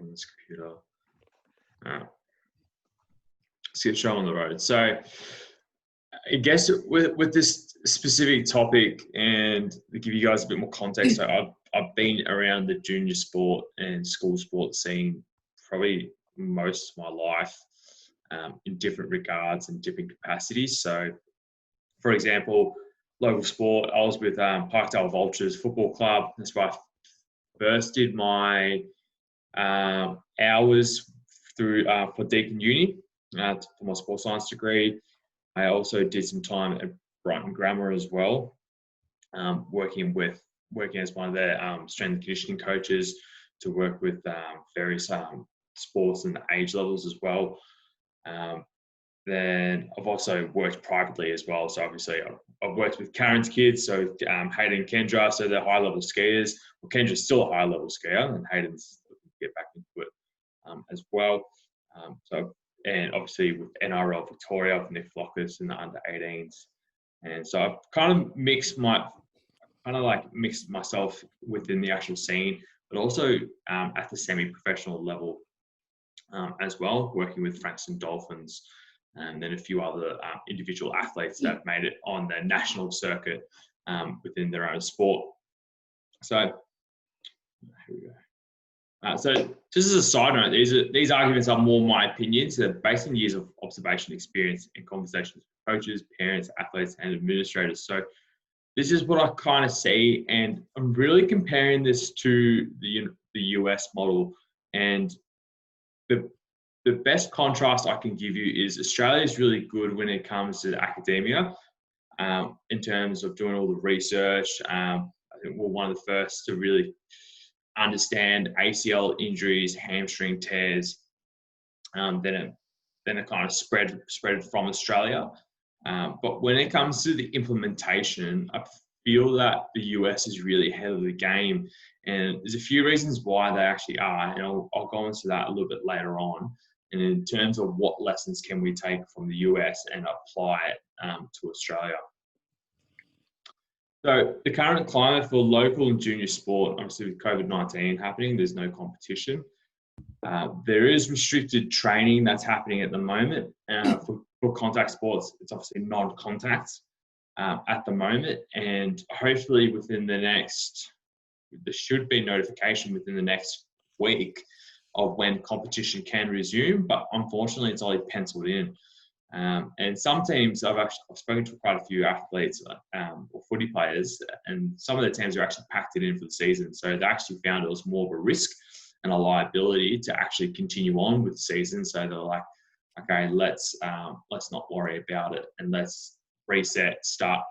on this computer. Let's get show on the road. So I guess with this specific topic, and to give you guys a bit more context, so I've been around the junior sport and school sport scene probably most of my life, in different regards and different capacities. So, for example, local sport, I was with Parkdale Vultures Football Club. That's where I first did my hours through for Deakin Uni for my sports science degree. I also did some time at Brighton Grammar as well, working as one of their strength and conditioning coaches to work with various sports and age levels as well. Then I've also worked privately as well. So obviously I've worked with Karen's kids, so Hayden and Kendra, so they're high level skiers. Well, Kendra's still a high level skier, and Hayden's looking to get back into it as well. And obviously with NRL Victoria, with Nick Flockus and the under 18s. And so I've kind of mixed myself within the actual scene, but also at the semi-professional level as well, working with Frankston Dolphins and then a few other individual athletes that have made it on the national circuit within their own sport. So here we go. So just as a side note, these arguments are more my opinions. They're based on years of observation, experience, and conversations with coaches, parents, athletes, and administrators. So this is what I kind of see, and I'm really comparing this to the US model. And the best contrast I can give you is Australia is really good when it comes to academia in terms of doing all the research. I think we're one of the first to really understand ACL injuries, hamstring tears. Then it kind of spread from Australia. But when it comes to the implementation, I feel that the US is really ahead of the game. And there's a few reasons why they actually are. And I'll go into that a little bit later on. And in terms of what lessons can we take from the US and apply it to Australia. So the current climate for local and junior sport, obviously with COVID-19 happening, there's no competition. There is restricted training that's happening at the moment. For contact sports, it's obviously non-contact at the moment. And hopefully there should be notification within the next week of when competition can resume. But unfortunately, it's only penciled in. And some teams, I've spoken to quite a few athletes or footy players, and some of the teams are actually packed it in for the season. So they actually found it was more of a risk and a liability to actually continue on with the season. So they're like, okay, let's not worry about it, and let's reset, start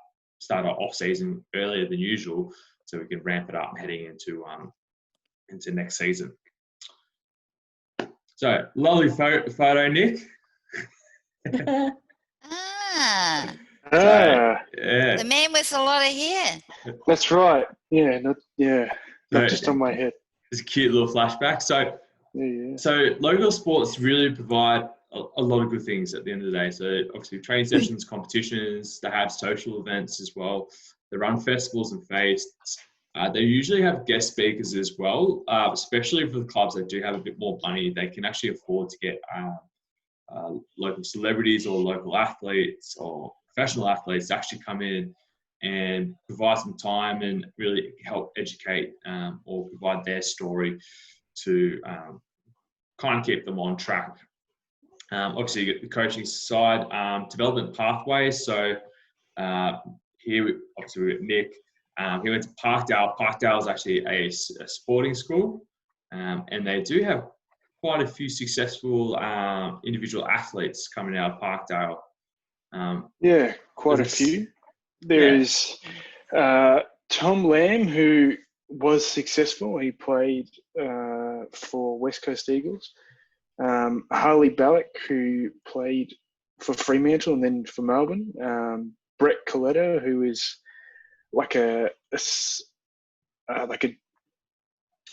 our off season earlier than usual, so we can ramp it up heading into next season. So lovely photo, Nick. Yeah. The man with a lot of hair. That's right. Yeah, not just on my head. It's a cute little flashback. So local sports really provide a lot of good things at the end of the day. So obviously training sessions, competitions, they have social events as well. They run festivals and feasts. They usually have guest speakers as well, especially for the clubs that do have a bit more money. They can actually afford to get local celebrities or local athletes or professional athletes to actually come in and provide some time and really help educate or provide their story to kind of keep them on track. Obviously, you get the coaching side, development pathways. So here, obviously, we got Nick. He went to Parkdale. Parkdale is actually a sporting school, and they do have quite a few successful individual athletes coming out of Parkdale. Quite a few. There is Tom Lamb, who was successful. He played for West Coast Eagles. Harley Ballack, who played for Fremantle and then for Melbourne. Brett Coletta, who is like a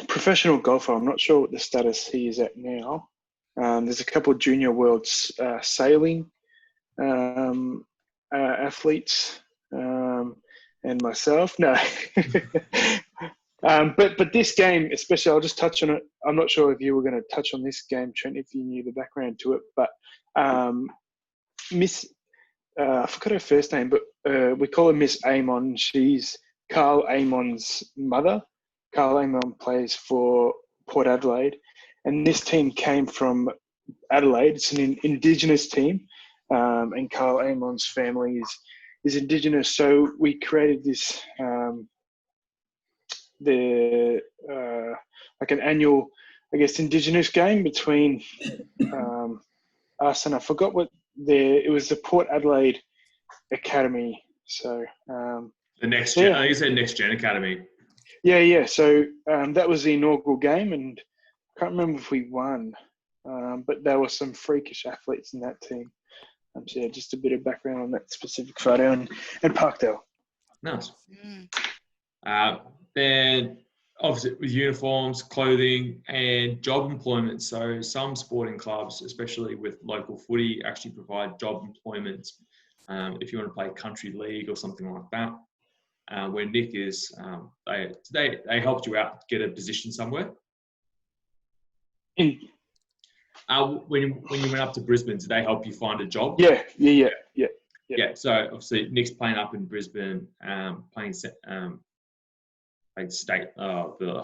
professional golfer. I'm not sure what the status he is at now. There's a couple of junior worlds sailing athletes, and myself. No, But this game, especially, I'll just touch on it. I'm not sure if you were going to touch on this game, Trent, if you knew the background to it. But Miss, I forgot her first name, but we call her Miss Amon. She's Carl Amon's mother. Carl Amon plays for Port Adelaide, and this team came from Adelaide. It's an Indigenous team, and Carl Amon's family is Indigenous. So we created this. Like an annual, I guess, Indigenous game between us, and I forgot it was the Port Adelaide Academy. So the next gen, I think you said Next Gen Academy. Yeah. So that was the inaugural game, and I can't remember if we won, but there were some freakish athletes in that team. So yeah, just a bit of background on that specific photo and Parkdale. Nice. Then obviously with uniforms, clothing, and job employment. So some sporting clubs, especially with local footy, actually provide job employment if you want to play country league or something like that. Where Nick is, they helped you out get a position somewhere. When you went up to Brisbane, did they help you find a job? Yeah. So obviously Nick's playing up in Brisbane, playing state, the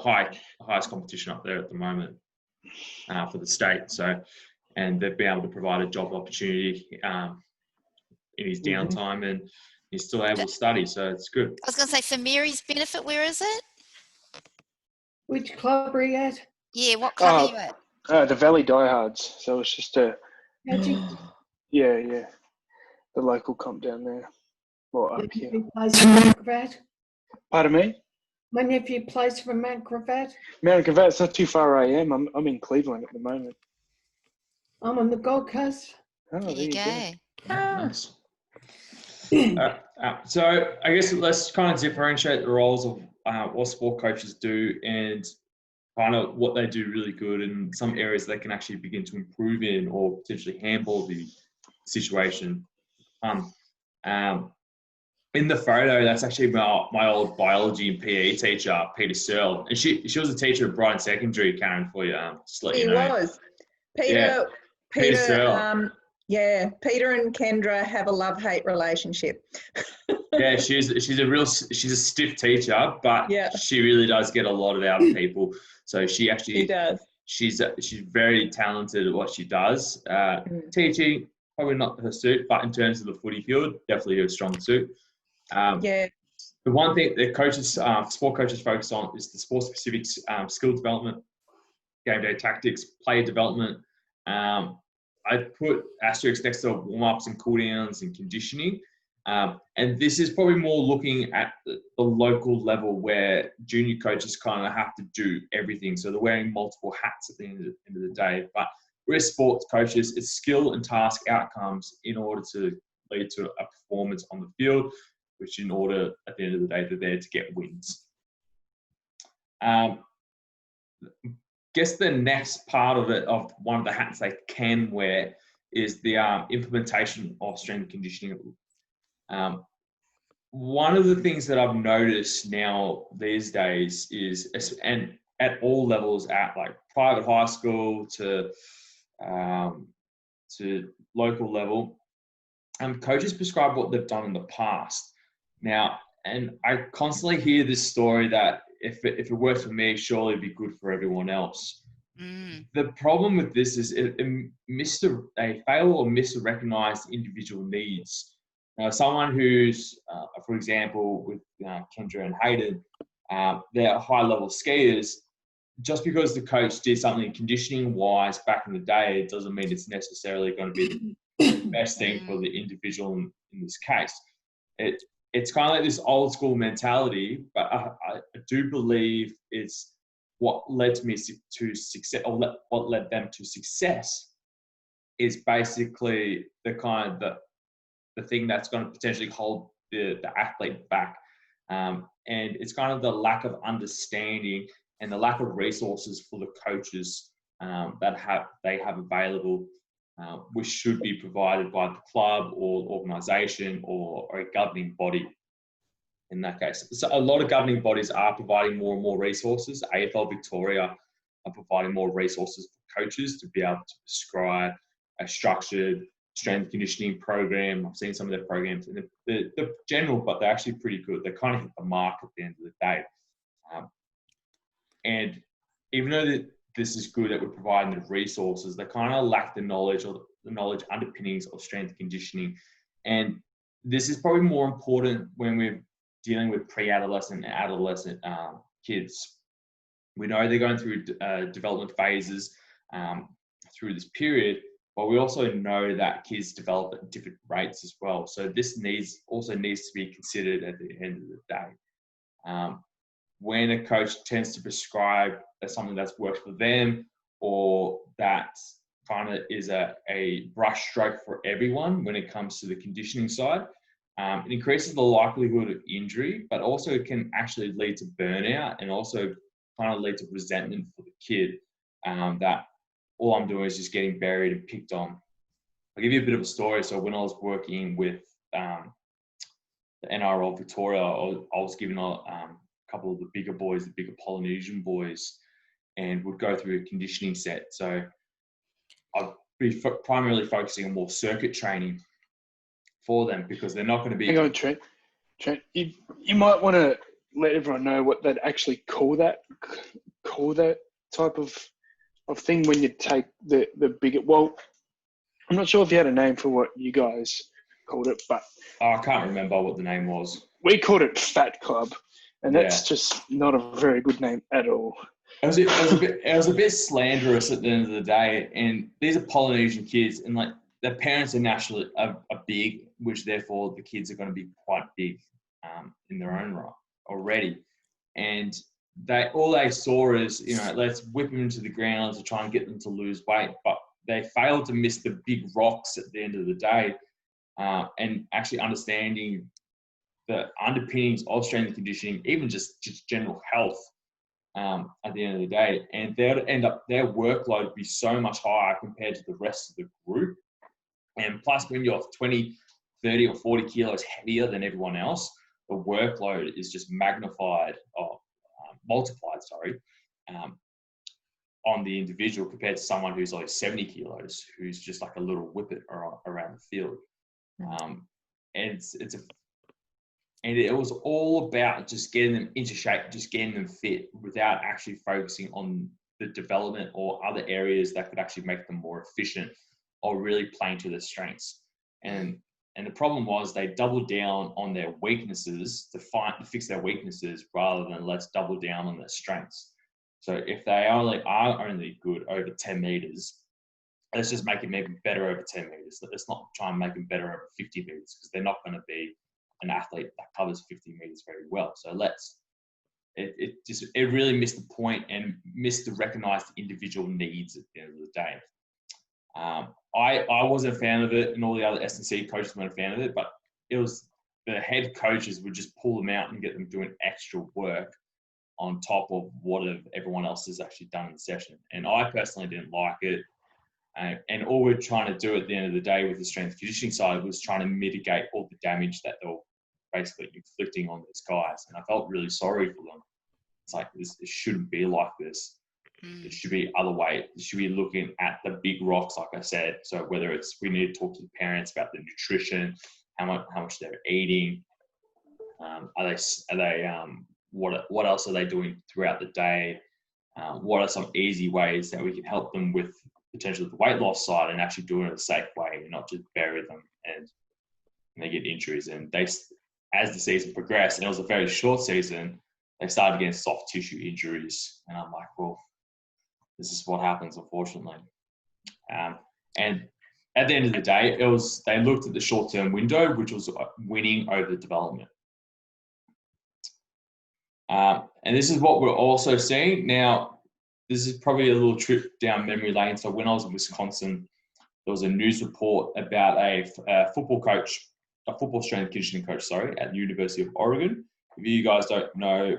highest competition up there at the moment for the state. So, and they've been able to provide a job opportunity in his downtime, and he's still able to study. So it's good. I was going to say, for Mary's benefit, where is it? Which club are you at? Yeah, what club are you at? The Valley Diehards. So it's just the local comp down there. Well, up here. Pardon me? My nephew plays for Mount Gravatt. Mount Gravatt, it's not too far where I am. I'm in Cleveland at the moment. I'm on the Gold Coast. Oh, there you go. Nice. So I guess let's kind of differentiate the roles of what sport coaches do and kind of what they do really good and some areas they can actually begin to improve in or potentially handle the situation. In the photo, that's actually my old biology and PE teacher, Peter Searle. And she was a teacher at Brighton Secondary, Karen, for you. Just let you know. He was. Peter Searle. Peter and Kendra have a love-hate relationship. Yeah, she's a stiff teacher, but she really does get a lot out of people. So she does. She's very talented at what she't teaching, probably not her suit, but in terms of the footy field, definitely her strong suit. The one thing that sport coaches focus on is the sport-specific skill development, game day tactics, player development. I put asterisks next to warm-ups and cool-downs and conditioning. And this is probably more looking at the local level where junior coaches kind of have to do everything. So they're wearing multiple hats at the end of the day. But we're sports coaches. It's skill and task outcomes in order to lead to a performance on the field, which in order, at the end of the day, they're there to get wins. Guess the next part of it, of one of the hats they can wear, is the implementation of strength and conditioning. One of the things that I've noticed now these days is, and at all levels, at like private high school to local level, coaches prescribe what they've done in the past. Now, and I constantly hear this story that if it works for me, surely it'd be good for everyone else. The problem with this is they fail or miss to recognize individual needs. Now, someone who's, for example, with Kendra and Hayden, they're high-level skiers. Just because the coach did something conditioning-wise back in the day, it doesn't mean it's necessarily going to be the best thing for the individual in this case. It's kind of like this old school mentality, but I do believe it's what led me to success, or what led them to success, is basically the thing that's going to potentially hold the athlete back. And it's kind of the lack of understanding and the lack of resources for the coaches that they have available, which should be provided by the club or organisation or a governing body. in that case. So a lot of governing bodies are providing more and more resources. AFL Victoria are providing more resources for coaches to be able to prescribe a structured strength and conditioning program. I've seen some of their programs, and they're general, but they're actually pretty good. They kind of hit the mark at the end of the day. And even though this is good that we're providing the resources, they kind of lack the knowledge or the knowledge underpinnings of strength and conditioning. And this is probably more important when we're dealing with pre-adolescent and adolescent kids. We know they're going through development phases through this period, but we also know that kids develop at different rates as well. So this also needs to be considered at the end of the day. When a coach tends to prescribe something that's worked for them, or that kind of is a brush stroke for everyone when it comes to the conditioning side, it increases the likelihood of injury, but also it can actually lead to burnout and also kind of lead to resentment for the kid, that all I'm doing is just getting buried and picked on. I'll give you a bit of a story. So when I was working with the NRL Victoria, I was given a couple of the bigger boys, the bigger Polynesian boys, and would go through a conditioning set. So I'd be primarily focusing on more circuit training for them, because they're not going to be... Hang on, Trent. You might want to let everyone know what they'd actually call that type of thing when you take the bigger... Well, I'm not sure if you had a name for what you guys called it, but... I can't remember what the name was. We called it Fat Club, and that's just not a very good name at all. It was a bit slanderous at the end of the day, and these are Polynesian kids, and like their parents are naturally are big, which therefore the kids are going to be quite big in their own right already, and all they saw is, let's whip them into the ground to try and get them to lose weight, but they failed to miss the big rocks at the end of the day, and actually understanding the underpinnings of strength and conditioning, even just general health. At the end of the day, and their workload would be so much higher compared to the rest of the group. And plus, when you're 20, 30 or 40 kilos heavier than everyone else, the workload is just multiplied, on the individual compared to someone who's like 70 kilos, who's just like a little whippet around the field. And it was all about just getting them into shape, just getting them fit, without actually focusing on the development or other areas that could actually make them more efficient or really playing to their strengths. And the problem was they doubled down on their weaknesses to fix their weaknesses, rather than let's double down on their strengths. So if they are only good over 10 meters, let's just make them even better over 10 meters. Let's not try and make them better over 50 meters, because they're not going to be an athlete that covers 50 meters very well. So it really missed the point and missed to recognize the individual needs at the end of the day. I wasn't a fan of it, and all the other S&C coaches weren't a fan of it, but it was the head coaches would just pull them out and get them doing extra work on top of what everyone else has actually done in the session. And I personally didn't like it. And all we're trying to do at the end of the day with the strength conditioning side was trying to mitigate all the damage that they were basically inflicting on these guys. And I felt really sorry for them. It's like, it shouldn't be like this. It should be other way. It should be looking at the big rocks, like I said. So whether it's, we need to talk to the parents about the nutrition, how much they're eating. What else are they doing throughout the day? What are some easy ways that we can help them with potentially the weight loss side, and actually do it in a safe way, and not just bury them and they get injuries. And as the season progressed, and it was a very short season, they started getting soft tissue injuries. And I'm like, well, this is what happens, unfortunately. And at the end of the day, they looked at the short-term window, which was winning over development. And this is what we're also seeing. Now, this is probably a little trip down memory lane. So when I was in Wisconsin, there was a news report about a football strength and conditioning coach, at the University of Oregon. If you guys don't know,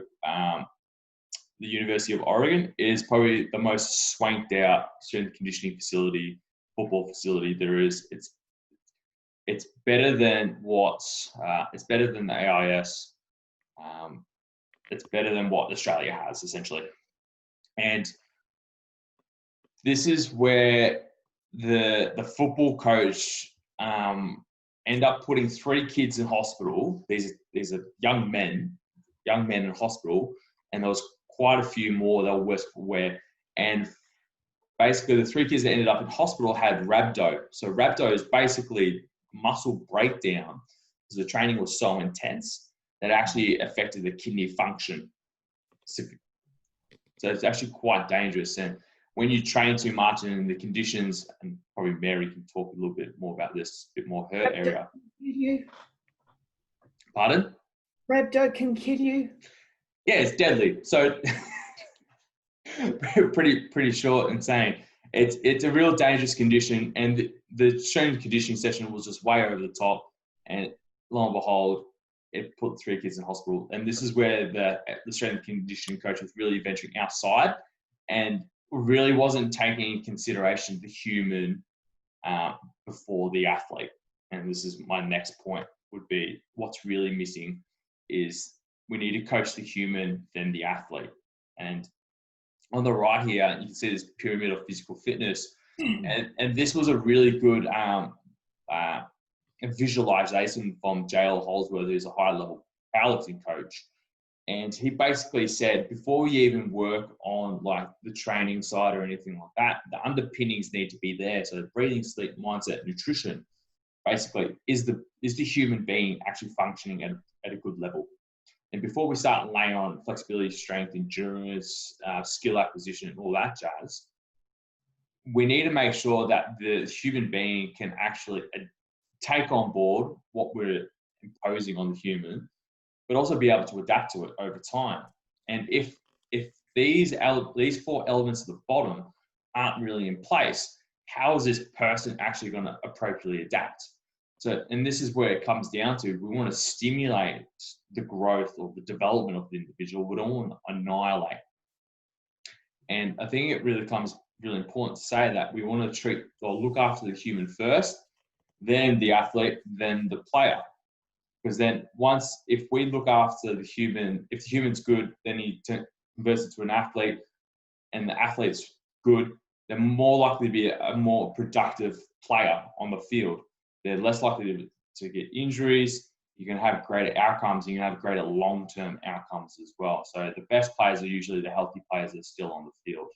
the University of Oregon is probably the most swanked out strength and conditioning football facility there is. It's better than the AIS. it's better than what Australia has, essentially. And this is where the football coach end up putting 3 kids in hospital. These are young men in hospital, and there was quite a few more that were worse for wear. And basically, the 3 kids that ended up in hospital had rhabdo. So rhabdo is basically muscle breakdown because the training was so intense that it actually affected the kidney function. So it's actually quite dangerous. And when you train too much and the conditions, and probably Mary can talk a little bit more about this, a bit more her area. You. Pardon? Rhabdo can kill you. Yeah, it's deadly. So pretty short and saying it's a real dangerous condition, and the strength and conditioning session was just way over the top, and lo and behold, it put 3 kids in hospital. And this is where the strength and conditioning coach was really venturing outside and really wasn't taking into consideration the human before the athlete. And this is my next point, would be what's really missing is we need to coach the human, then the athlete. And on the right here, you can see this pyramid of physical fitness. And this was a really good visualization from JL Holsworth, who's a high-level powerlifting coach. And he basically said, before you even work on like the training side or anything like that, the underpinnings need to be there. So breathing, sleep, mindset, nutrition, basically, is the human being actually functioning at a good level? And before we start laying on flexibility, strength, endurance, skill acquisition, and all that jazz, we need to make sure that the human being can actually take on board what we're imposing on the human, but also be able to adapt to it over time. And if these 4 elements at the bottom aren't really in place, how is this person actually going to appropriately adapt? So, and this is where it comes down to, we want to stimulate the growth or the development of the individual. We don't want to annihilate. And I think it really becomes really important to say that we want to treat or look after the human first, then the athlete, then the player. Because then if we look after the human, if the human's good, then he converts it to an athlete, and the athlete's good, they're more likely to be a more productive player on the field. They're less likely to get injuries. You can have greater outcomes. You can have greater long-term outcomes as well. So the best players are usually the healthy players that are still on the field.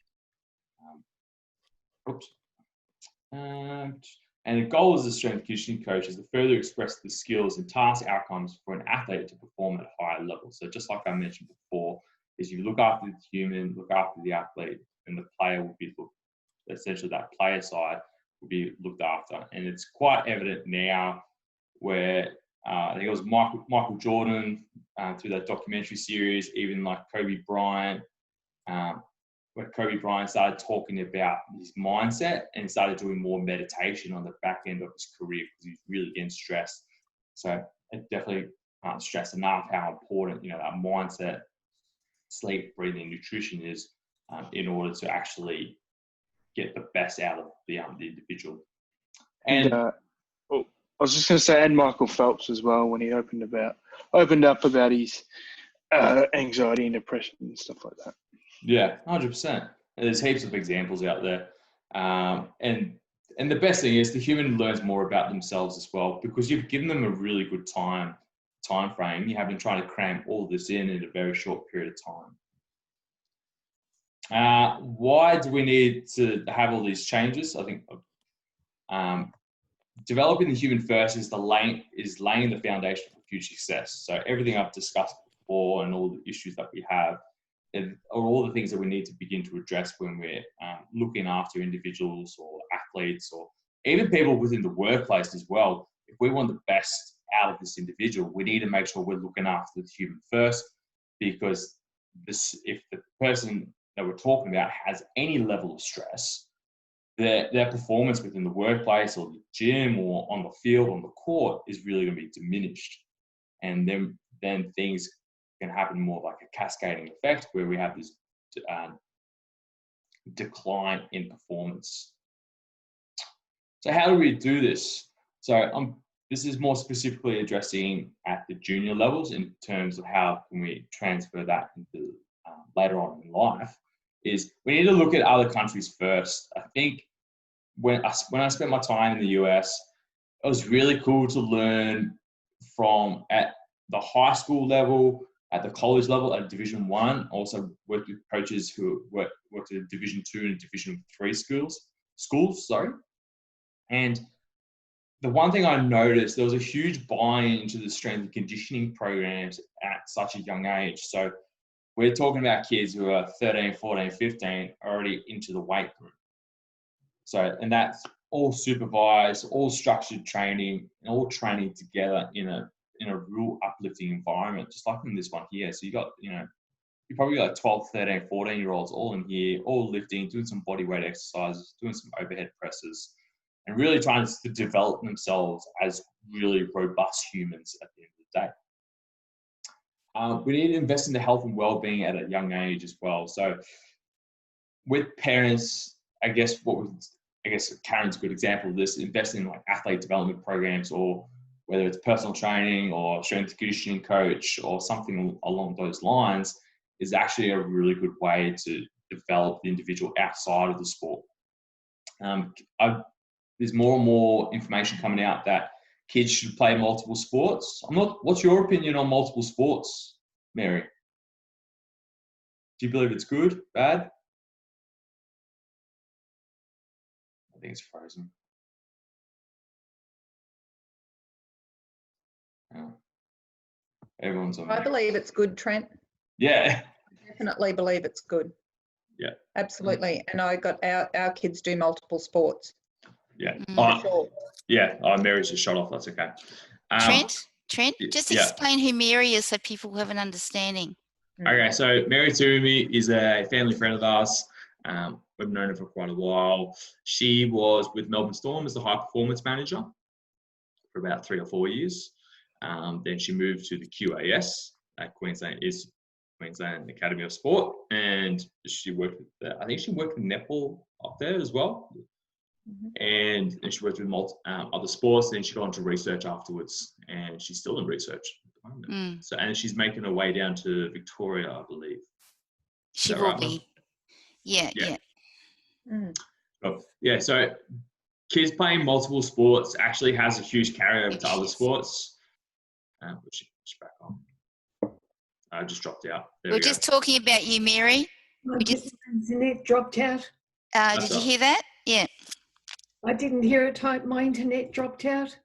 And the goal as a strength and conditioning coach is to further express the skills and task outcomes for an athlete to perform at a higher level. So just like I mentioned before, is you look after the human, look after the athlete, and the player will be essentially that player side will be looked after. And it's quite evident now where I think it was Michael Jordan through that documentary series, even like Kobe Bryant, when Kobe Bryant started talking about his mindset and started doing more meditation on the back end of his career because he's really getting stressed. So it definitely can't stress enough how important, that mindset, sleep, breathing, nutrition is in order to actually get the best out of the individual. And I was just going to say, and Michael Phelps as well, when he opened up about his anxiety and depression and stuff like that. Yeah, 100%. There's heaps of examples out there. And the best thing is the human learns more about themselves as well, because you've given them a really good time frame. You haven't tried to cram all this in a very short period of time. Why do we need to have all these changes? I think developing the human first is laying the foundation for future success. So everything I've discussed before and all the issues that we have are all the things that we need to begin to address when we're looking after individuals or athletes or even people within the workplace as well. If we want the best out of this individual, we need to make sure we're looking after the human first, because if the person that we're talking about has any level of stress, their performance within the workplace or the gym or on the field, on the court, is really going to be diminished. And then things can happen more like a cascading effect where we have this decline in performance. So how do we do this? So I'm this is more specifically addressing at the junior levels in terms of how can we transfer that into later on in life, is we need to look at other countries first. I think when I spent my time in the US, it was really cool to learn from at the high school level, at the college level, at Division 1. Also worked with coaches who worked at Division 2 and Division 3 schools. And the one thing I noticed, there was a huge buy-in into the strength and conditioning programs at such a young age. So we're talking about kids who are 13, 14, 15, already into the weight room. So, and that's all supervised, all structured training, and all training together in a real uplifting environment, just like in this one here. So you probably got 12, 13, 14-year-olds all in here, all lifting, doing some body weight exercises, doing some overhead presses, and really trying to develop themselves as really robust humans at the end of the day. We need to invest in the health and well-being at a young age as well. So with parents, I guess Karen's a good example of this, investing in like athlete development programs, or whether it's personal training or strength and conditioning coach or something along those lines, is actually a really good way to develop the individual outside of the sport. There's more and more information coming out that kids should play multiple sports. What's your opinion on multiple sports, Mary? Do you believe it's good, bad? I think it's frozen. Oh. Everyone's on. I believe it's good, Trent. Yeah. I definitely believe it's good. Yeah. Absolutely. And our kids do multiple sports. Yeah. For sure. Yeah. Mary's just shut off. That's okay. Trent, just explain who Mary is so people have an understanding. Okay, so Mary Toomey is a family friend of ours. We've known her for quite a while. She was with Melbourne Storm as the high performance manager for about 3 or 4 years. Then she moved to the QAS at Queensland Academy of Sport, and she worked with netball up there as well. And she worked with other sports. Then she got into research afterwards, and she's still in research at the moment. So, and she's making her way down to Victoria, I believe. She will be. Yeah. Yeah. So kids playing multiple sports actually has a huge carryover to other sports. Which back on. I just dropped out. We're just talking about you, Mary. Internet dropped out. Did you hear that? Yeah. I didn't hear it. My internet dropped out.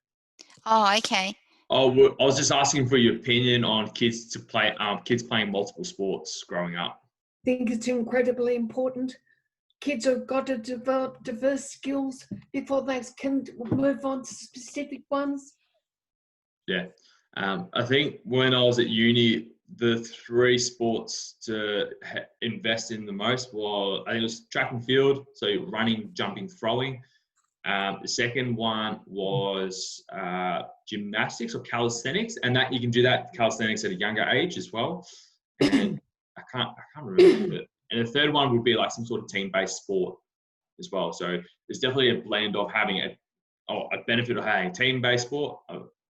Oh, okay. Oh, I was just asking for your opinion on kids playing multiple sports growing up. I think it's incredibly important. Kids have got to develop diverse skills before they can move on to specific ones. Yeah. I think when I was at uni, the 3 sports to invest in the most were, I think it was track and field, so running, jumping, throwing. The second one was gymnastics or calisthenics, and that you can do that calisthenics at a younger age as well. And I can't remember it. And the third one would be like some sort of team-based sport as well. So there's definitely a blend of having a benefit of having a team-based sport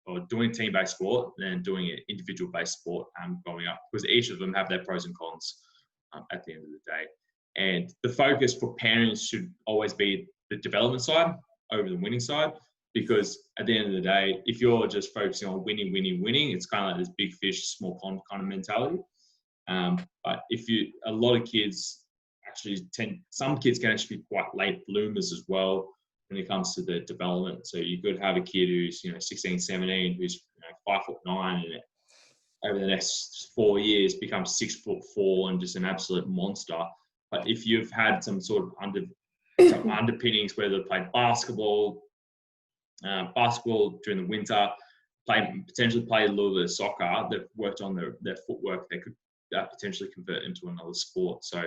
or doing team-based sport than doing an individual-based sport growing up, because each of them have their pros and cons at the end of the day. And the focus for parents should always be the development side over the winning side, because at the end of the day, if you're just focusing on winning, it's kind of like this big fish, small pond kind of mentality. But a lot of kids some kids can actually be quite late bloomers as well when it comes to the development. So you could have a kid who's 16, 17, who's 5'9", and over the next 4 years becomes 6'4" and just an absolute monster. But if you've had some sort of underpinnings, whether they played basketball during the winter, potentially played a little bit of soccer, they've worked on their footwork, they could potentially convert into another sport. So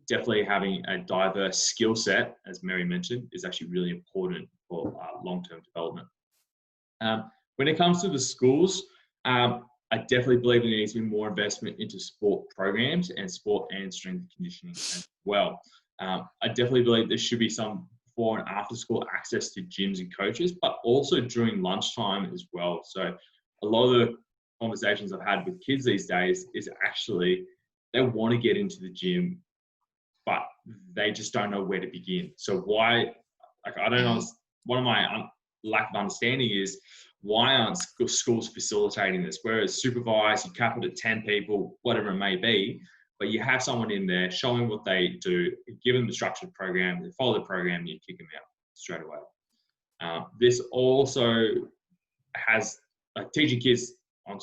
definitely having a diverse skill set, as Mary mentioned, is actually really important for long-term development. When it comes to the schools, I definitely believe there needs to be more investment into sport programs and sport and strength and conditioning as well. I definitely believe there should be some before and after school access to gyms and coaches, but also during lunchtime as well. So a lot of the conversations I've had with kids these days is actually they want to get into the gym, but they just don't know where to begin. So why, like, I don't know, one of my lack of understanding is why aren't schools facilitating this? Where it's supervised, you cap it at 10 people, whatever it may be, but you have someone in there showing what they do, give them the structured program, they follow the program, you kick them out straight away. This also has teaching kids on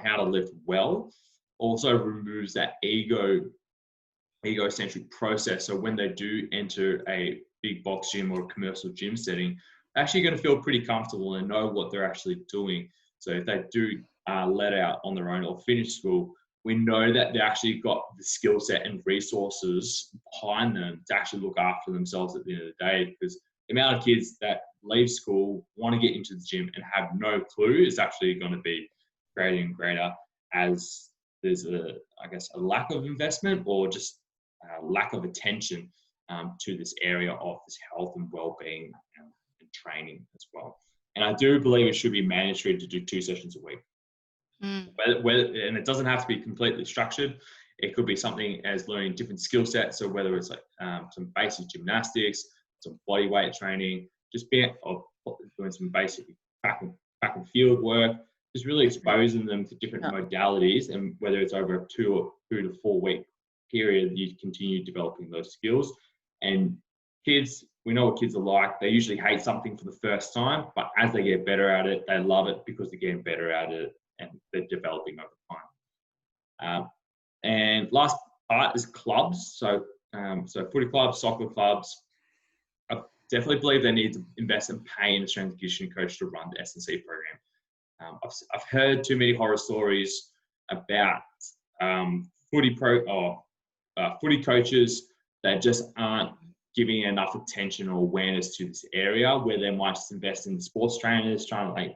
how to live well, also removes that egocentric process. So when they do enter a big box gym or a commercial gym setting, they're actually going to feel pretty comfortable and know what they're actually doing. So if they do let out on their own or finish school, we know that they actually got the skill set and resources behind them to actually look after themselves at the end of the day. Because the amount of kids that leave school, want to get into the gym and have no clue is actually going to be greater and greater as there's a lack of investment or just lack of attention to this area of this health and well-being and training as well. And I do believe it should be mandatory to do 2 sessions a week. And it doesn't have to be completely structured. It could be something as learning different skill sets. So whether it's like some basic gymnastics, some body weight training, just doing some basic back and field work, just really exposing them to different modalities, and whether it's over a 2 to 4 week period, you continue developing those skills. And kids, we know what kids are like. They usually hate something for the first time, but as they get better at it, they love it because they're getting better at it and they're developing over time. And last part is clubs. So footy clubs, soccer clubs. I definitely believe they need to invest in paying a strength and conditioning coach to run the S&C program. I've heard too many horror stories about footy coaches that just aren't giving enough attention or awareness to this area, where they might just invest in sports trainers, trying to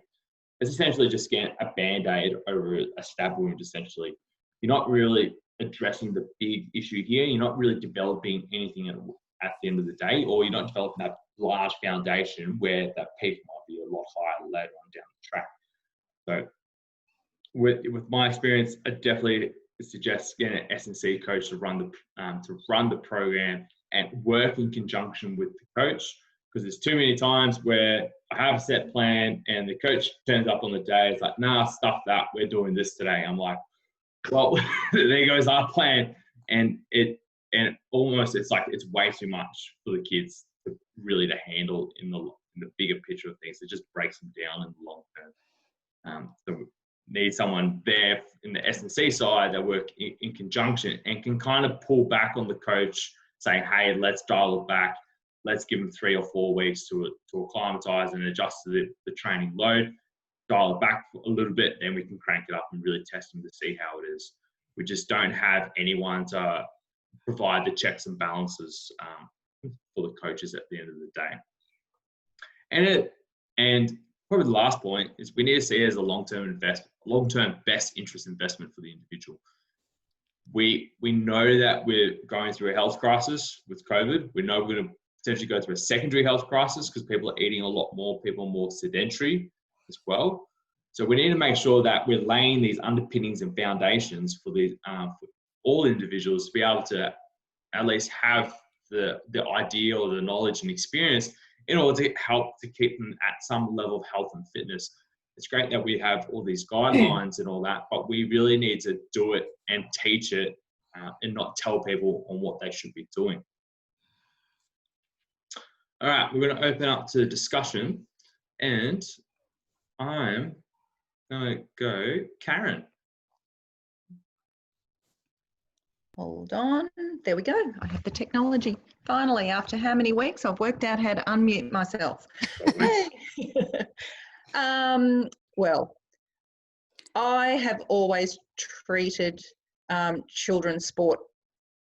it's essentially just getting a band-aid over a stab wound, essentially. You're not really addressing the big issue here. You're not really developing anything at the end of the day, or you're not developing that large foundation where that peak might be a lot higher later on down the track. So with my experience, I definitely suggest getting an S&C coach to run the program and work in conjunction with the coach, because there's too many times where I have a set plan and the coach turns up on the day. It's like, nah, stuff that, we're doing this today. I'm like, well, there goes our plan. And it's like it's way too much for the kids to handle in the bigger picture of things. It just breaks them down in the long term. So we need someone there in the S&C side that work in conjunction and can kind of pull back on the coach, saying, hey, let's dial it back. Let's give them 3 or 4 weeks to acclimatise and adjust to the training load, dial it back a little bit, then we can crank it up and really test them to see how it is. We just don't have anyone to provide the checks and balances for the coaches at the end of the day. And probably the last point is we need to see it as a long-term best interest investment for the individual. We know that we're going through a health crisis with COVID. We know we're going to potentially go through a secondary health crisis because people are eating a lot more, people are more sedentary as well. So we need to make sure that we're laying these underpinnings and foundations for these for all individuals to be able to at least have the idea or the knowledge and experience in order to help to keep them at some level of health and fitness. It's great that we have all these guidelines and all that, but we really need to do it and teach it and not tell people on what they should be doing. All right, we're going to open up to discussion, and I'm going to go Karen. Hold on. There we go. I have the technology. Finally, after how many weeks, I've worked out how to unmute myself. Well, I have always treated children's sport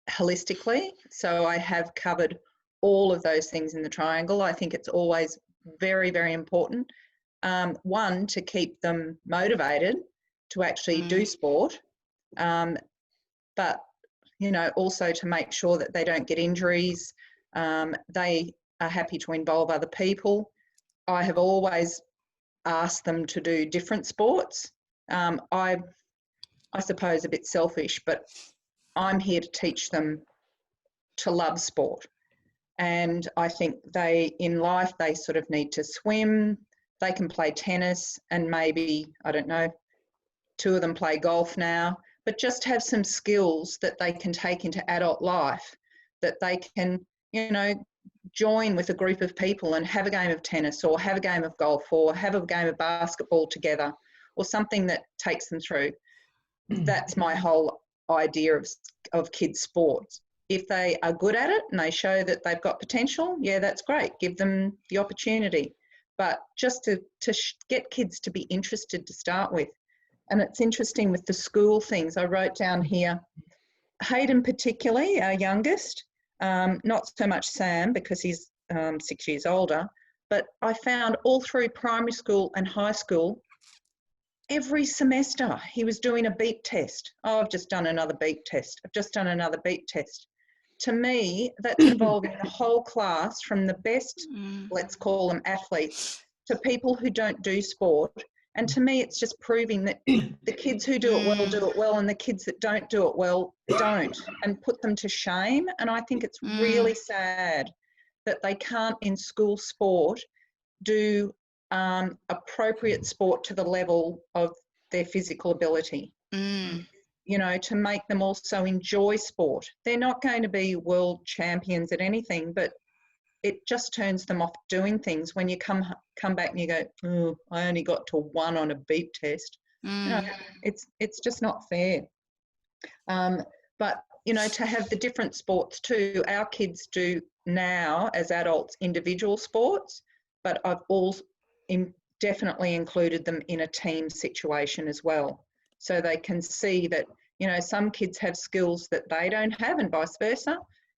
holistically. So I have covered all of those things in the triangle. I think it's always very, very important. One, to keep them motivated to actually do sport, but, also to make sure that they don't get injuries, They are happy to involve other people. I have always asked them to do different sports. I suppose a bit selfish, but I'm here to teach them to love sport. And I think in life, they sort of need to swim, they can play tennis, and maybe, I don't know, 2 of them play golf now, but just have some skills that they can take into adult life, that they can, join with a group of people and have a game of tennis or have a game of golf or have a game of basketball together or something that takes them through. That's my whole idea of kids' sports. If they are good at it and they show that they've got potential, yeah, that's great. Give them the opportunity. But just to get kids to be interested to start with. And it's interesting with the school things. I wrote down here, Hayden particularly, our youngest, not so much Sam because he's 6 years older, but I found all through primary school and high school, every semester he was doing a beep test. Oh, I've just done another beep test. I've just done another beep test. To me, that's involving the whole class, from the best, let's call them athletes, to people who don't do sport. And to me, it's just proving that the kids who do it well, and the kids that don't do it well don't, and put them to shame. And I think it's really sad that they can't, in school sport, do appropriate sport to the level of their physical ability. To make them also enjoy sport. They're not going to be world champions at anything, but it just turns them off doing things when you come back and you go, oh, I only got to 1 on a beep test. It's just not fair. But to have the different sports too, our kids do now as adults individual sports, but I've definitely included them in a team situation as well. So they can see that, some kids have skills that they don't have and vice versa.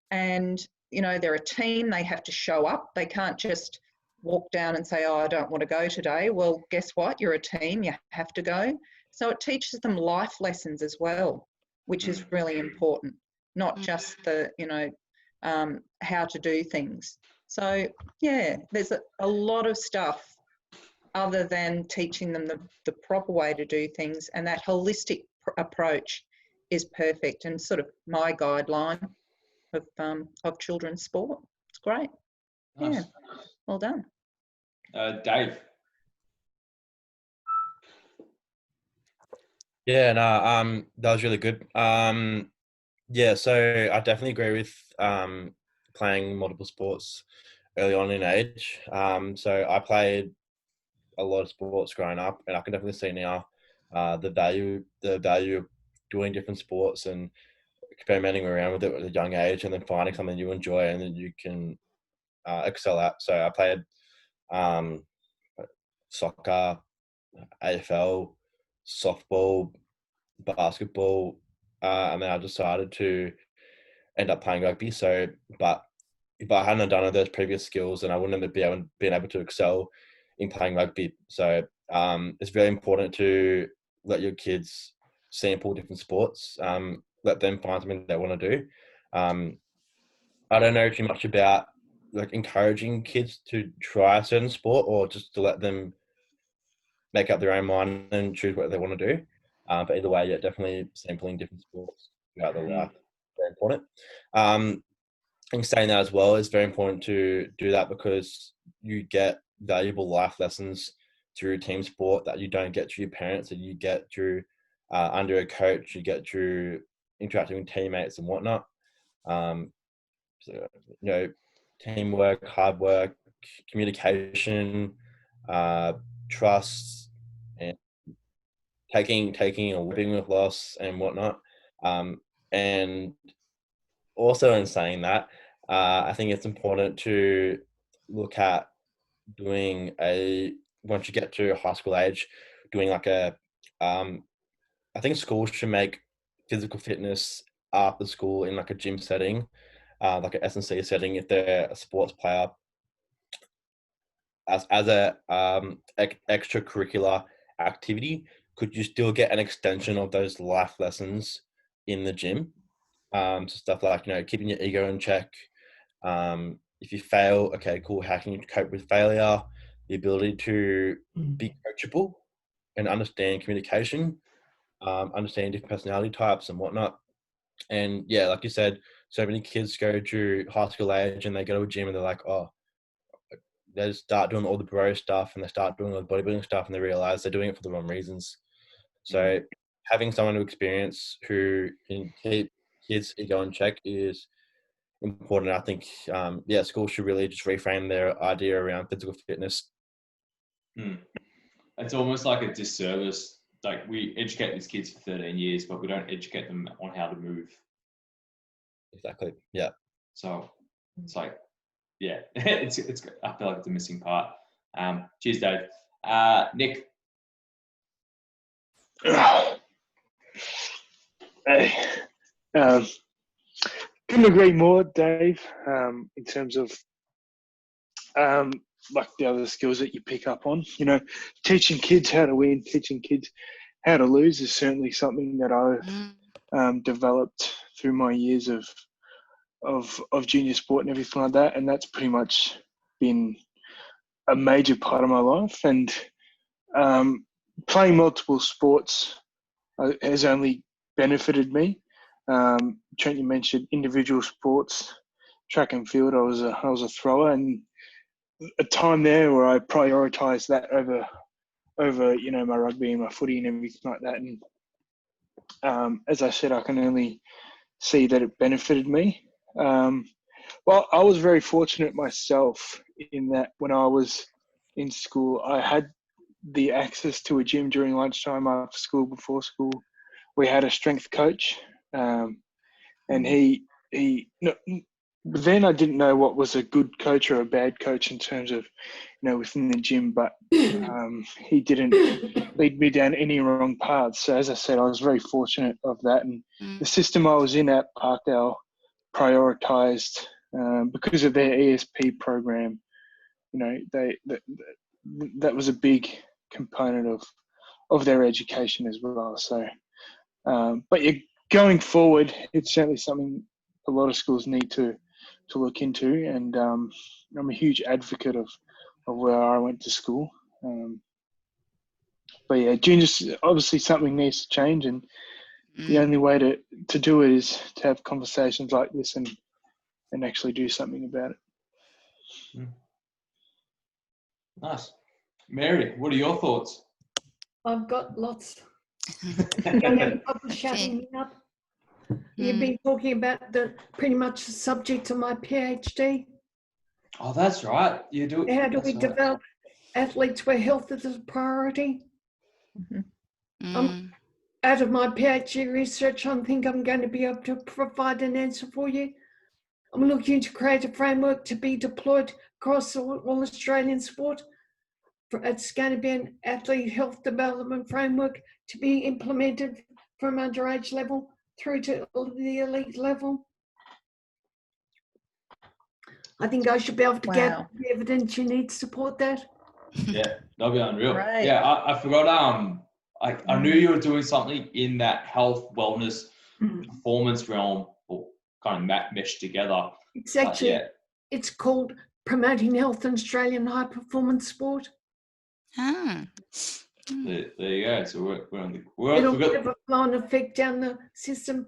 And, they're a team, they have to show up. They can't just walk down and say, oh, I don't want to go today. Well, guess what? You're a team, you have to go. So it teaches them life lessons as well, which is really important, not just the, how to do things. So, yeah, there's a lot of stuff other than teaching them the proper way to do things, and that holistic approach is perfect and sort of my guideline of children's sport. It's great. Nice. Yeah, well done. Dave. Yeah, no, that was really good. Yeah, so I definitely agree with playing multiple sports early on in age. So I played a lot of sports growing up, and I can definitely see now the value of doing different sports and experimenting around with it at a young age, and then finding something you enjoy and then you can excel at. So I played soccer, AFL, softball, basketball, and then I decided to end up playing rugby. So, but if I hadn't done those previous skills, then I wouldn't have been able to excel in playing rugby. So it's very important to let your kids sample different sports, let them find something they want to do. I don't know too much about like encouraging kids to try a certain sport, or just to let them make up their own mind and choose what they want to do. But either way, yeah, definitely sampling different sports throughout their life is very important. And saying that as well, it's very important to do that because you get valuable life lessons through team sport that you don't get through your parents, and you get through under a coach, you get through interacting with teammates and whatnot. So, teamwork, hard work, communication, trust, and taking and living with loss and whatnot. And also in saying that, I think it's important to look at doing once you get to high school age, doing like I think schools should make physical fitness after school in like a gym setting, like an S&C setting if they're a sports player, as a extracurricular activity. Could you still get an extension of those life lessons in the gym? So stuff like, keeping your ego in check, If you fail, okay, cool. How can you cope with failure? The ability to be coachable and understand communication, understand different personality types and whatnot. And yeah, like you said, so many kids go to high school age and they go to a gym and they're like, oh, they just start doing all the bro stuff and they start doing all the bodybuilding stuff and they realize they're doing it for the wrong reasons. So having someone who experience who can keep kids' ego in check is important. I think, schools should really just reframe their idea around physical fitness. It's almost like a disservice. Like, we educate these kids for 13 years, but we don't educate them on how to move. Exactly. Yeah. So it's like, yeah, it's. I feel like it's a missing part. Cheers, Dave. Nick. Hey, couldn't agree more, Dave. In terms of like the other skills that you pick up on, teaching kids how to win, teaching kids how to lose is certainly something that I've developed through my years of junior sport and everything like that, and that's pretty much been a major part of my life. And playing multiple sports has only benefited me. Trent, you mentioned individual sports, track and field. I was a thrower, and a time there where I prioritised that over my rugby and my footy and everything like that. And as I said, I can only see that it benefited me. Well, I was very fortunate myself in that when I was in school, I had the access to a gym during lunchtime, after school, before school. We had a strength coach, and then I didn't know what was a good coach or a bad coach in terms of, within the gym, but he didn't lead me down any wrong paths. So as I said, I was very fortunate of that. And the system I was in at Parkdale prioritised, because of their ESP program, that was a big component of their education as well. So, but going forward, it's certainly something a lot of schools need to look into, and I'm a huge advocate of where I went to school. But yeah, juniors, obviously something needs to change, and the only way to do it is to have conversations like this and actually do something about it. Nice. Mary, what are your thoughts? I've got lots. You're shutting me up. You've been talking about pretty much the subject of my PhD. Oh, that's right. You do. How do we develop athletes where health is a priority? Out of my PhD research, I think I'm going to be able to provide an answer for you. I'm looking to create a framework to be deployed across all Australian sport. It's going to be an athlete health development framework to be implemented from underage level through to the elite level. I think I should be able to gather the evidence you need to support that. Yeah, that'll be unreal. Right. Yeah, I forgot. I knew you were doing something in that health, wellness, performance realm, or kind of meshed together. It's actually, it's called Promoting Health in Australian High Performance Sport. There you go. So it'll have a flow-on effect down the system.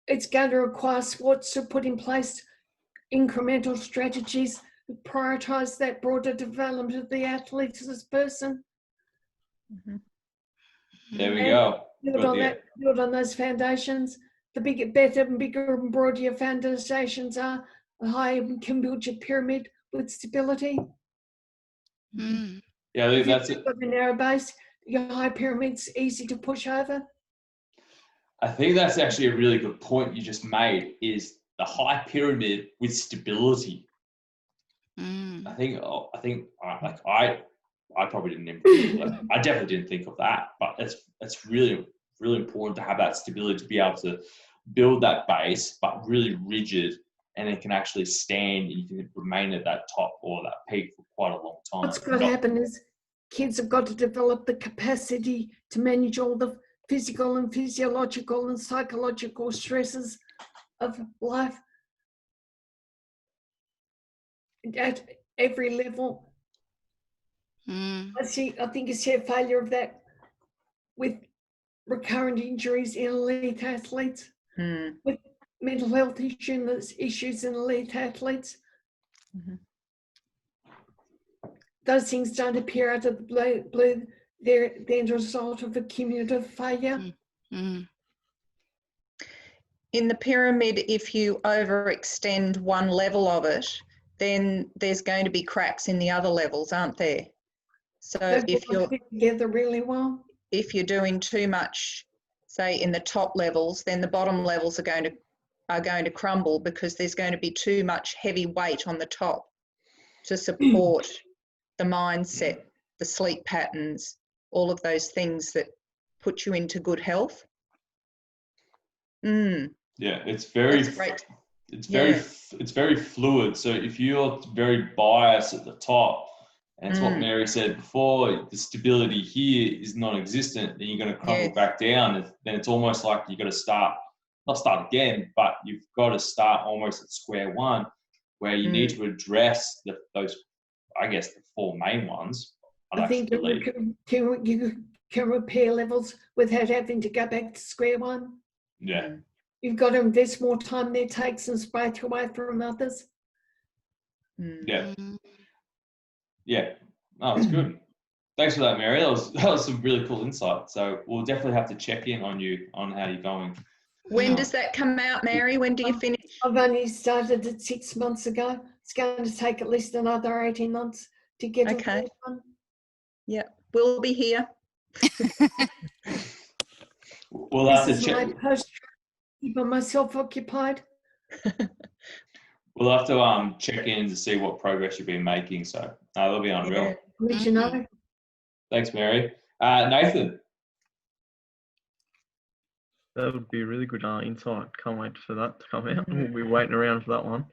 It's going to require sports to put in place incremental strategies that prioritise that broader development of the athlete as a person. There we go. Build on those foundations. The better and bigger and broader your foundations are, the higher you can build your pyramid with stability. Yeah, I think that's it. If you've got a narrow base, your high pyramid's easy to push over. I think that's actually a really good point you just made, is the high pyramid with stability. I think I probably didn't even think of that. I definitely didn't think of that, but it's really, really important to have that stability, to be able to build that base, but really rigid, and it can actually stand, and you can remain at that top or that peak for quite a long time. What's got to happen is kids have got to develop the capacity to manage all the physical and physiological and psychological stresses of life. at every level. I think you see a failure of that with recurrent injuries in elite athletes, with mental health issues in elite athletes. Those things don't appear out of the blue. They're the result of a cumulative failure. In the pyramid, if you overextend one level of it, then there's going to be cracks in the other levels, aren't there? So if you're together really well, if you're doing too much, say in the top levels, then the bottom levels are going to crumble, because there's going to be too much heavy weight on the top to support the mindset, the sleep patterns, all of those things that put you into good health. Yeah, it's very fluid. So if you're very biased at the top, and it's what Mary said before, the stability here is non-existent, then you're going to crumble back down. Then it's almost like you've got to not start again, but you've got to start almost at square one, where you need to address those, I guess, the four main ones. I think you can repair levels without having to go back to square one. Yeah. You've got to invest more time there, take some space away from others. Yeah. Yeah. Oh, that's good. Thanks for that, Mary. That was some really cool insight. So we'll definitely have to check in on you on how you're going. When does that come out, Mary? When do you finish? I've only started it 6 months ago. It's going to take at least another 18 months to get it all done. Yeah, we'll be here. We'll have to check. My post, keeping myself occupied. We'll have to check in to see what progress you've been making. So that'll be unreal. Let you know. Thanks, Mary. Nathan. That would be a really good insight. Can't wait for that to come out. We'll be waiting around for that one.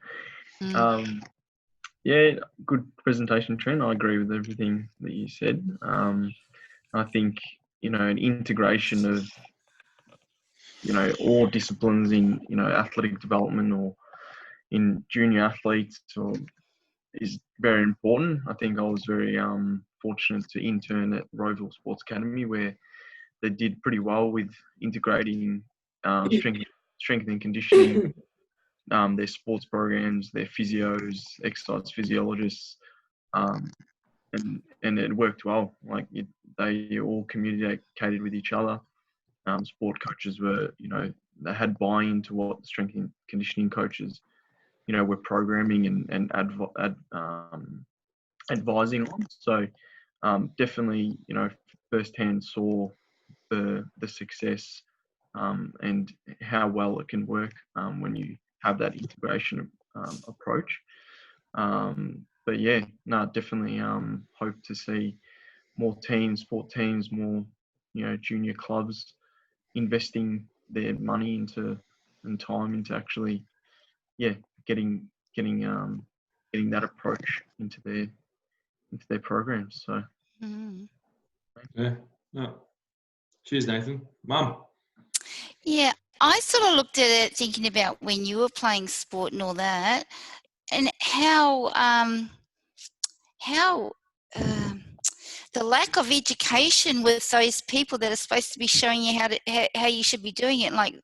Yeah, good presentation, Trent. I agree with everything that you said. I think, an integration of, all disciplines in, athletic development or in junior athletes is very important. I think I was very fortunate to intern at Rowville Sports Academy, where they did pretty well with integrating strength and conditioning, their sports programs, their physios, exercise physiologists, and it worked well. Like they all communicated with each other. Sport coaches were, they had buy-in to what the strength and conditioning coaches, were programming and advising on. So definitely, firsthand saw the success and how well it can work when you have that integration approach. But yeah, no, definitely hope to see more sport teams, more junior clubs investing their money and time into actually getting that approach into their programs. So yeah. No. Cheers, Nathan. Mum. Yeah, I sort of looked at it thinking about when you were playing sport and all that, and how the lack of education with those people that are supposed to be showing you how you should be doing it, like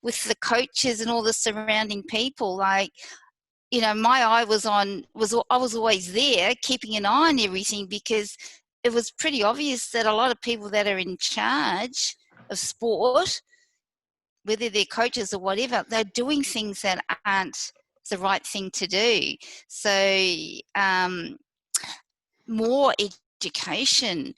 with the coaches and all the surrounding people. Like, my eye I was always there keeping an eye on everything, because it was pretty obvious that a lot of people that are in charge of sport, whether they're coaches or whatever, they're doing things that aren't the right thing to do. So more education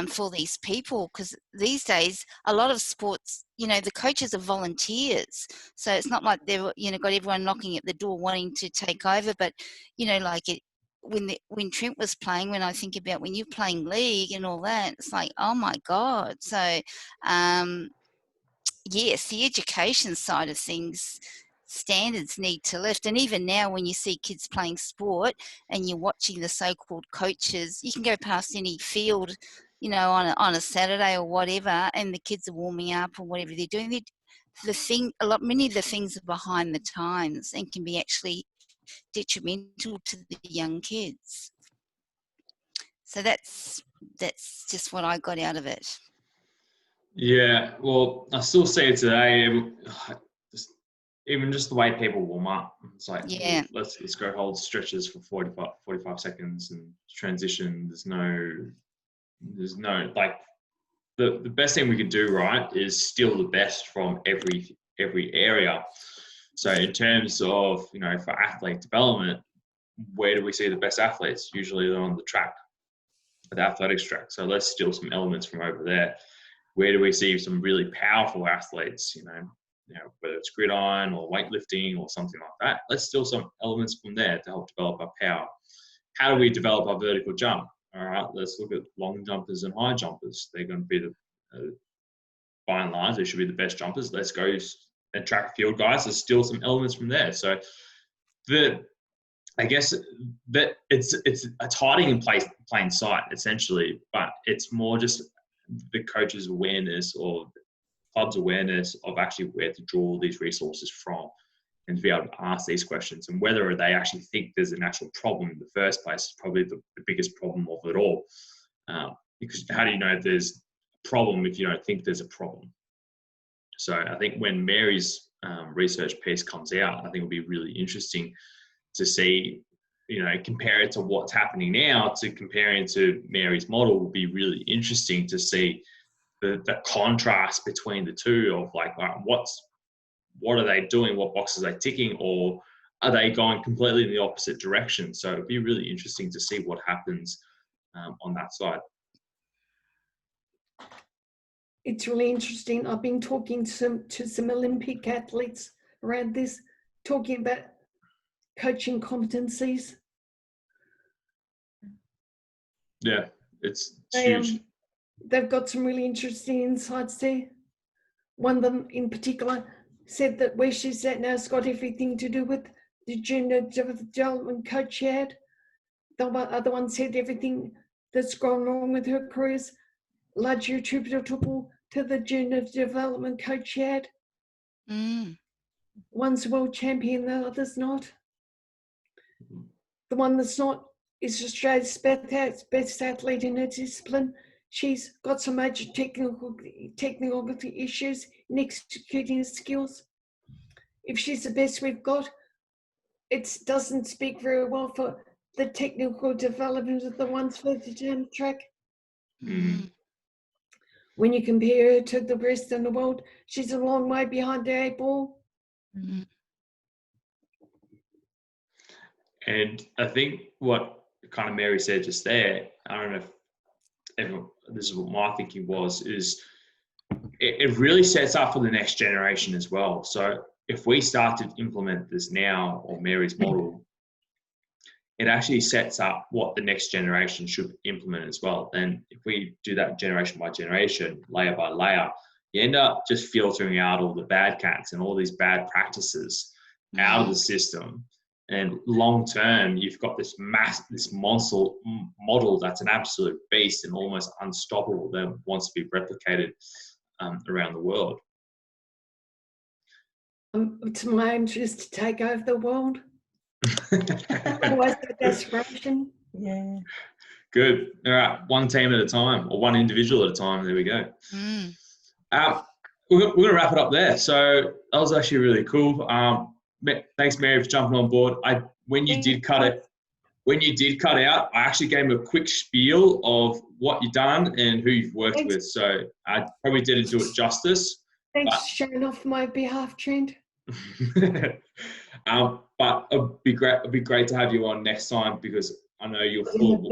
for these people, because these days a lot of sports, the coaches are volunteers, so it's not like they've got everyone knocking at the door wanting to take over. But like when Trent was playing, when I think about when you're playing league and all that, it's like, oh my God. So yes, the education side of things, standards need to lift. And even now when you see kids playing sport and you're watching the so-called coaches, you can go past any field, on a Saturday or whatever, and the kids are warming up or whatever they're doing. Many of the things are behind the times and can be actually detrimental to the young kids. So that's just what I got out of it. Yeah, well, I still see it today. Even just the way people warm up, it's like, Yeah. well, let's go hold stretches for 45 seconds and transition. There's no like the best thing we can do, right, is steal the best from every area. So in terms of, you know, for athlete development, where do we see the best athletes? Usually they're on the track, the athletics track. So let's steal some elements from over there. Where do we see some really powerful athletes, you know, whether it's gridiron or weightlifting or something like that? Let's steal some elements from there to help develop our power. How do we develop our vertical jump? All right, let's look at long jumpers and high jumpers. They're going to be by and large, they should be the best jumpers. Let's go and track field guys. Let's steal some elements from there. So I guess that it's hiding in plain sight essentially, but it's more just the coach's awareness or the club's awareness of actually where to draw these resources from and to be able to ask these questions, and whether they actually think there's an actual problem in the first place is probably the biggest problem of it all. Because how do you know if there's a problem if you don't think there's a problem? So I think when Mary's research piece comes out, I think it'll be really interesting to see, you know, compare it to what's happening now to comparing to Mary's model will be really interesting to see the contrast between the two of like, what are they doing? What boxes are they ticking? Or are they going completely in the opposite direction? So it'd be really interesting to see what happens on that side. It's really interesting. I've been talking to some Olympic athletes around this, talking about coaching competencies. Yeah, it's huge. They've got some really interesting insights there. One of them in particular said that where she's at now has got everything to do with the junior development coach she had. The other one said everything that's gone wrong with her career is largely attributable to the junior development coach she had. One's a world champion, the other's not. The one that's not is Australia's best athlete in her discipline. She's got some major technical issues in executing skills. If she's the best we've got, it doesn't speak very well for the technical development of the ones further down the track. When you compare her to the rest in the world, she's a long way behind the 8 ball. And I think what kind of Mary said just there, I don't know if this is what my thinking was, is it really sets up for the next generation as well. So if we start to implement this now, or Mary's model, it actually sets up what the next generation should implement as well. And if we do that generation by generation, layer by layer, you end up just filtering out all the bad cats and all these bad practices out of the system. And long term, you've got this monster model that's an absolute beast and almost unstoppable that wants to be replicated around the world. It's my interest to take over the world. Always the desperation. Yeah. Good. All right, one team at a time, or one individual at a time. There we go. We're going to wrap it up there. So that was actually really cool. Thanks, Mary, for jumping on board. When you did cut out, I actually gave him a quick spiel of what you've done and who you've worked with. So I probably didn't do it justice. Thanks for showing off my behalf, Trent. But it'd be great to have you on next time, because I know you're full.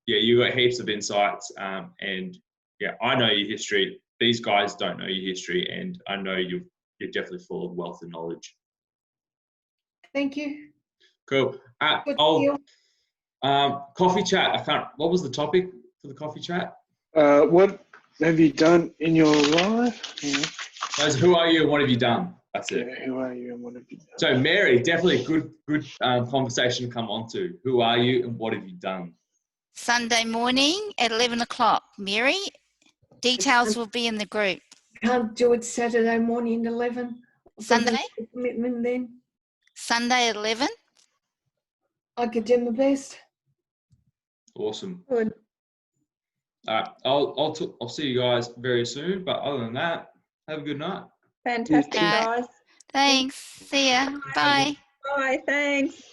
You got heaps of insights, and yeah, I know your history. These guys don't know your history, and I know you're definitely full of wealth and knowledge. Thank you. Cool. Coffee chat. What was the topic for the coffee chat? What have you done in your life? Who are you and what have you done? That's it. Yeah, who are you and what have you done? So Mary, definitely a good conversation to come on to. Who are you and what have you done? Sunday morning at 11 o'clock. Mary, details will be in the group. Can't do it Saturday morning at 11. Sunday? Commitment then. Sunday at 11? I could do my best. Awesome. Good. All right, I'll see you guys very soon. But other than that, have a good night. Fantastic, Yeah. guys. Thanks. See ya. Bye. Bye. Thanks.